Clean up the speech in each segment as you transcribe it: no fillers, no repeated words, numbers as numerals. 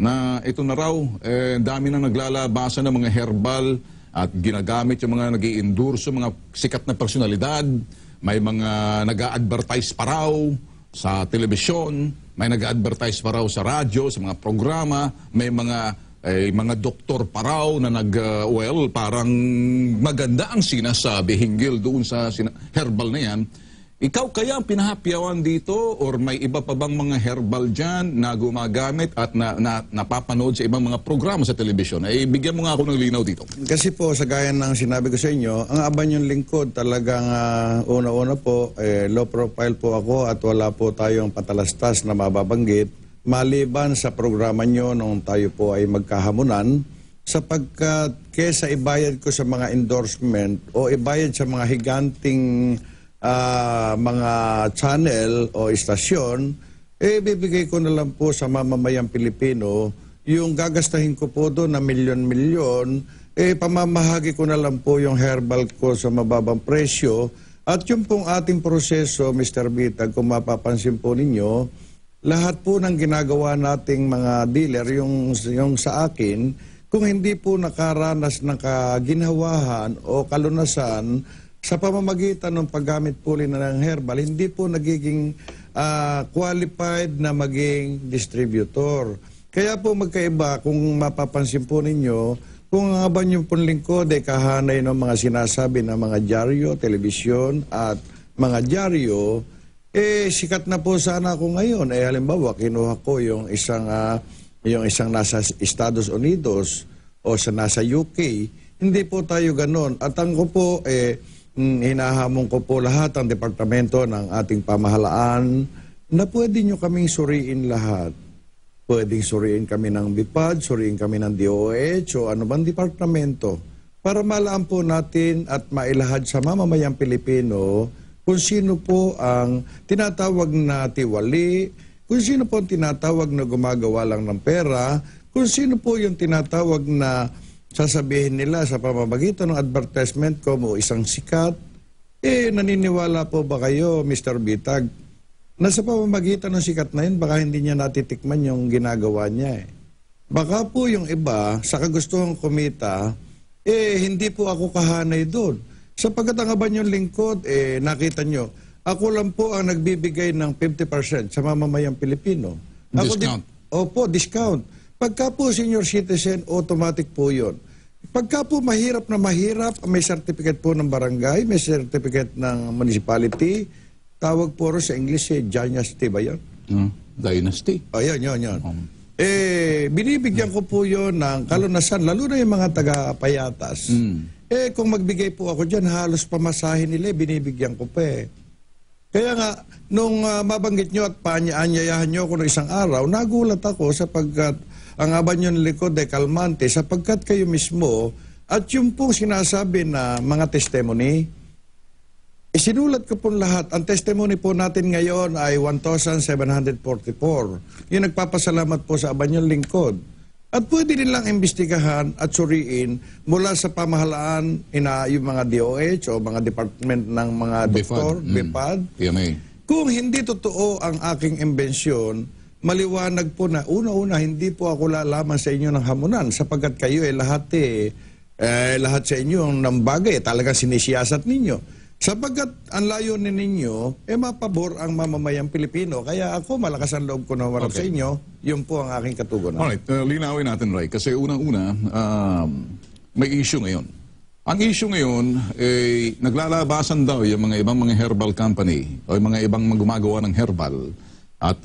na ito na raw, dami na naglalabasan ng mga herbal at ginagamit yung mga nag-i-endorse, mga sikat na personalidad, may mga nag-a-advertise pa raw sa telebisyon, may nag-a-advertise pa raw sa radyo, sa mga programa, may mga doktor pa raw na parang maganda ang sinasabi hinggil doon sa herbal na yan. Ikaw kaya ang pinahapyawan dito or may iba pa bang mga herbal dyan na gumagamit at napapanood sa ibang mga programa sa telebisyon? Bigyan mo nga ako ng linaw dito. Kasi po, sa gaya ng sinabi ko sa inyo, ang Abanyong Lingkod talagang una-una po, low profile po ako at wala po tayong patalastas na mababanggit. Maliban sa programa nyo nung tayo po ay magkahamunan, sapagkat kesa ibayad ko sa mga endorsement o ibayad sa mga higanting mga channel o istasyon, bibigay ko na lang po sa mamamayang Pilipino yung gagastahin ko po doon na milyon-milyon, pamamahagi ko na lang po yung herbal ko sa mababang presyo. At yung pong ating proseso, Mr. Bitag, kung mapapansin po ninyo, lahat po ng ginagawa nating mga dealer, yung sa akin, kung hindi po nakaranas ng kaginhawahan o kalunasan sa pamamagitan ng paggamit po ng herbal, hindi po nagiging qualified na maging distributor. Kaya po magkaiba, kung mapapansin po ninyo, kung ang Abanyong Lingkod ay kahanay ng mga sinasabi ng mga dyaryo, telebisyon at mga dyaryo, sikat na po sana ako ngayon. Halimbawa, kinuha ko yung isang nasa Estados Unidos o nasa UK. Hindi po tayo ganon. At ang ko po, hinahamon ko po lahat ang departamento ng ating pamahalaan na pwede nyo kaming suriin lahat. Pwedeng suriin kami ng BIPAD, suriin kami ng DOH o ano bang departamento para malaan po natin at mailahad sa mamamayang Pilipino kung sino po ang tinatawag na tiwali, kung sino po ang tinatawag na gumagawa lang ng pera, kung sino po yung tinatawag na sasabihin nila sa pamamagitan ng advertisement ko mo isang sikat. Naniniwala po ba kayo, Mr. Bitag, na sa pamamagitan ng sikat na yun, baka hindi niya natitikman yung ginagawa niya. Baka po yung iba, sa kagustuhang kumita, hindi po ako kahanay doon. Sapagkat ang Abanyong Lingkod, nakita nyo, ako lang po ang nagbibigay ng 50% sa mamamayang Pilipino. Discount? Opo, discount. Pagka po senior citizen, automatic po yun. Pagka po mahirap na mahirap, may certificate po ng barangay, may certificate ng municipality, tawag po rin sa English, dynasty ba yan? Dynasty? Yun. Binibigyan ko po yun ng kalunasan, lalo na yung mga taga-payatas. Kung magbigay po ako dyan, halos pamasahin nila, binibigyan ko pa Kaya nga, nung mabanggit nyo at paanyayahan nyo ako ng isang araw, nagulat ako sapagkat ang Abanyong Lingkod ay kalmante sapagkat kayo mismo at yung pong sinasabi na mga testimony, isinulat ko po lahat. Ang testimony po natin ngayon ay 1,744. Yung nagpapasalamat po sa Abanyong Lingkod. At pwede nilang imbestigahan at suriin mula sa pamahalaan, yung mga DOH o mga department ng mga doktor, BIPAD. Kung hindi totoo ang aking imbensyon, maliwanag po na una-una hindi po ako lalaman sa inyo ng hamunan sapagkat kayo lahat sa inyo ng bagay talagang sinisiyasat ninyo. Sapagkat ang layunin ninyo, mapabor ang mamamayang Pilipino. Kaya ako, malakas ang loob ko na warap sa inyo. Yun po ang aking katugunan. Alright, linawin natin, Ray. Kasi unang-una, may issue ngayon. Ang issue ngayon, naglalabasan daw yung mga ibang mga herbal company o yung mga ibang gumagawa ng herbal. At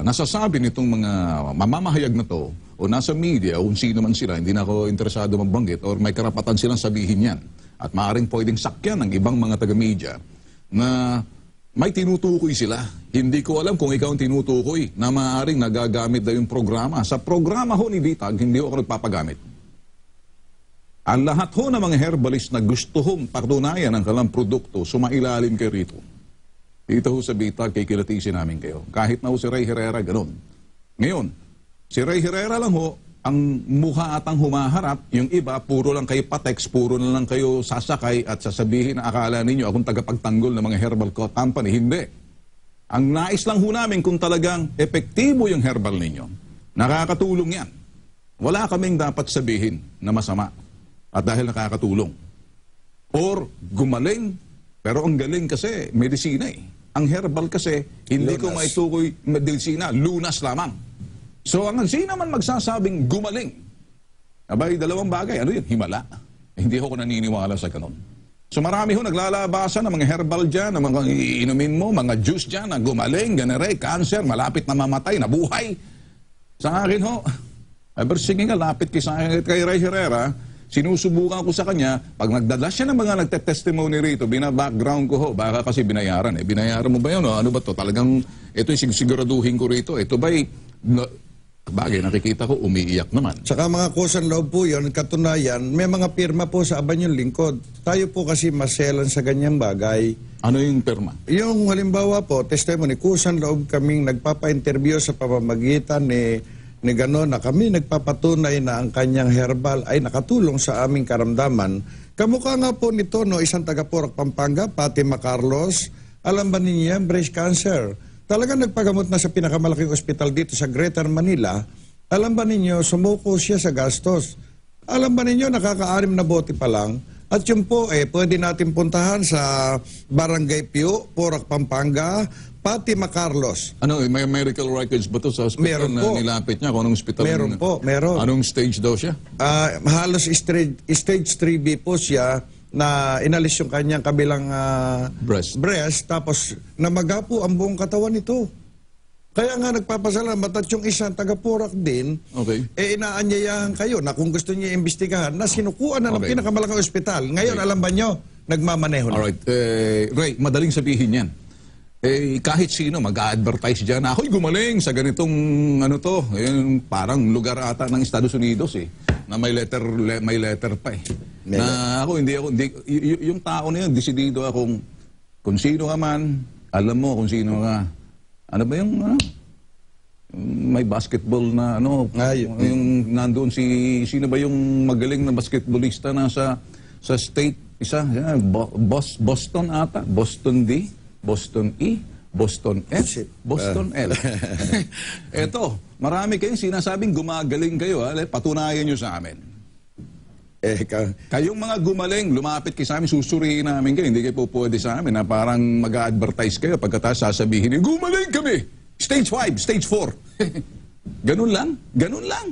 nasasabi nitong mga mamamahayag na to o nasa media o kung sino man sila, hindi na ako interesado mabanggit or may karapatan silang sabihin yan. At maaaring pwedeng sakyan ng ibang mga taga-media na may tinutukoy sila. Hindi ko alam kung ikaw ang tinutukoy na maaaring nagagamit na yung programa. Sa programa ho ni Bitag, hindi ako nagpapagamit. Ang lahat ho ng mga herbalist na gusto hong patunayan ang kanilang produkto, sumailalim kayo rito. Dito ho sa Bitag, kikilatisin namin kayo. Kahit na ho si Ray Herrera, ganun. Ngayon, si Ray Herrera lang ho, ang mukha at ang humaharap, yung iba, puro lang kayo patex, puro na lang kayo sasakay at sasabihin na akala ninyo akong tagapagtanggol ng mga herbal company. Hindi. Ang nais lang ho namin kung talagang epektibo yung herbal ninyo. Nakakatulong yan. Wala kaming dapat sabihin na masama at dahil nakakatulong. Or gumaling, pero ang galing kasi medisina eh. Ang herbal kasi, hindi ko maitukoy medisina, lunas lamang. So ang sino man magsasabing gumaling, abay, dalawang bagay, ano yun? Himala. Hindi ako naniniwala sa ganun. So marami ho naglalabasan ng mga herbal dyan, ng mga iinumin mo, mga juice dyan, na gumaling, ganere, cancer, malapit na mamatay, nabuhay. Sa akin ho, sige nga, lapit kay Ray Herrera, sinusubukan ko sa kanya, pag nagdala siya ng mga nagte-testimony rito, bina-background ko ho, baka kasi binayaran. Binayaran mo ba yun? O? Ano ba to? Talagang, ito yung siguraduhin ko rito. Ito ba'y, bagay, nakikita ko, umiiyak naman. Saka mga kusan loob po yun, katunayan, may mga pirma po sa Abanyong Lingkod. Tayo po kasi maselan sa ganyang bagay. Ano yung perma? Yung halimbawa po, testimony, kusan loob kaming nagpapa-interview sa pamamagitan ni gano'n na kami nagpapatunay na ang kanyang herbal ay nakatulong sa aming karamdaman. Kamukha nga po nito, no, isang taga-Porac, Pampanga, Fatima Carlos, alam ba ninyo yan, breast cancer. Talagang nagpagamot na sa pinakamalaking ospital dito sa Greater Manila. Alam ba ninyo, sumuko siya sa gastos. Alam ba ninyo, nakaka-6 na bote pa lang. At yun po, pwede natin puntahan sa Barangay Pio, Porac, Pampanga, Fatima Carlos. Ano, may medical records ba to sa hospital Meron na po. nilapit niya? Kung anong hospital? Meron po, meron. Anong stage daw siya? Halos stage 3B po siya na inalis yung kanyang kabilang breast, tapos namaga po ang buong katawan nito. Kaya nga nagpapasalamat at yung isang taga-Porac din, Okay. inaanyayahan kayo na kung gusto niyo imbestigahan na sinukuan na ng Okay. pinakamalaking ospital. Ngayon, alam ba nyo, nagmamaneho na. Alright. Ray, madaling sabihin yan. Kahit sino mag-a-advertise dyan, ako'y gumaling sa ganitong ano to, parang lugar ata ng Estados Unidos na may letter pa Na ako hindi yung tao na yun, desidido akong kung sino ka man, alam mo kung sino ka. Ano ba yung may basketball na yung nandoon sino ba yung magaling na basketballista na sa state isa, Boston ata, Boston D. Boston E, Boston F, Boston L. Eto, marami kayong sinasabing gumagaling kayo. Patunayan nyo sa amin. Kayong mga gumaling, lumapit kayo sa amin, susurihin namin kayo. Hindi kayo po pwede sa amin na parang mag-advertise kayo pagkatapos sasabihin, gumaling kami! Stage 5, stage 4. Ganun lang, ganun lang.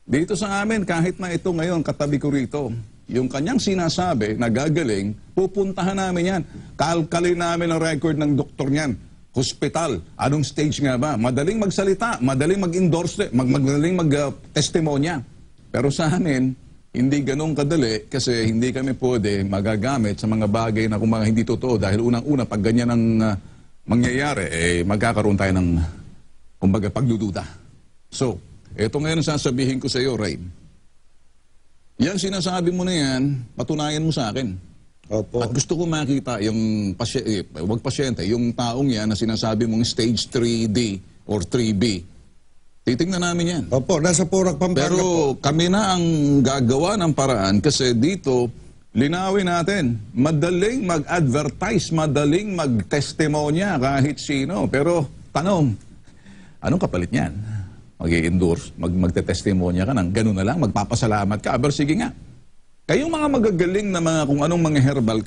Dito sa amin, kahit na ito ngayon, katabi ko rito, yung kanyang sinasabi na gagaling, pupuntahan namin yan. Kalkalin namin ang record ng doktor niyan. Hospital, anong stage nga ba? Madaling magsalita, madaling mag-endorse, madaling mag-testimonya. Pero sa amin, hindi ganun kadali kasi hindi kami pwede magagamit sa mga bagay na kung mga hindi totoo dahil unang-una, pag ganyan ang mangyayari, magkakaroon tayo ng, kumbaga, pagdududa. So, ito ngayon ang sasabihin ko sa iyo, Ray. Yan sinasabi mo na yan, patunayan mo sa akin. Opo. At gusto ko makita yung pasyente, yung taong yan na sinasabi mong stage 3D or 3B. Titingnan namin yan. Opo, nasa Porac, Pampanga Pero po. kami na ang gagawa ng paraan kasi dito, linawin natin, madaling mag-advertise, madaling mag-testimonya kahit sino. Pero tanong, anong kapalit niyan? Mag-i-endorse, magte-testimonya ka ng gano'n na lang, magpapasalamat ka. Aber sige nga. Kayong mga magagaling na mga kung anong mga herbal,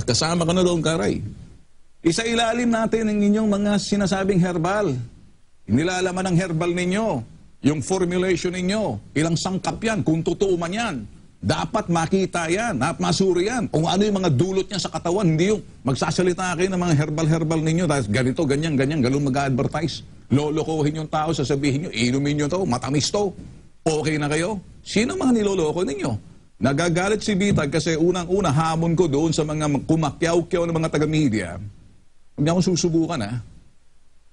kasama ka na doon, Karay. Isa ilalim natin ang inyong mga sinasabing herbal. Nilalaman ng herbal ninyo, yung formulation ninyo, ilang sangkap yan, kung totoo man yan. Dapat makita yan at masuri yan. Kung ano yung mga dulot niya sa katawan, hindi yung magsasalita kayo ng mga herbal-herbal ninyo, dahil ganito, ganyan, ganun mag-advertise. Lolokohin yung tao, sasabihin nyo, inumin nyo to, matamis to, okay na kayo? Sino mga niloloko ninyo? Nagagalit si Bitag kasi unang-una hamon ko doon sa mga kumakyaw-kyaw ng mga taga-media. Huwag niya akong susubukan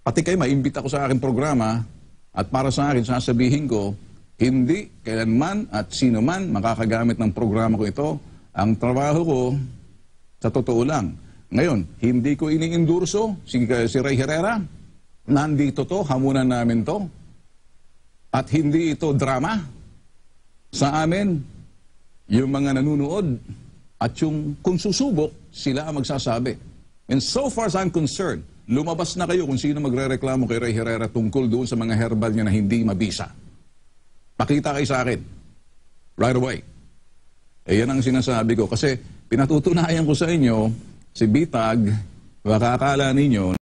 Pati kayo, maimbita ko sa aking programa at para sa akin, sasabihin ko, hindi kailanman at sino man makakagamit ng programa ko ito. Ang trabaho ko, sa totoo lang. Ngayon, hindi ko iniindurso si Ray Herrera. Nandito to, hamunan namin to. At hindi ito drama. Sa amin, yung mga nanunood at yung kung susubok, sila ang magsasabi. And so far as I'm concerned, lumabas na kayo kung sino magrereklamo kay Ray Herrera tungkol doon sa mga herbal niya na hindi mabisa. Pakita kayo sa akin. Right away. Yan ang sinasabi ko. Kasi pinatutunayan ko sa inyo, si Bitag, baka akala ninyo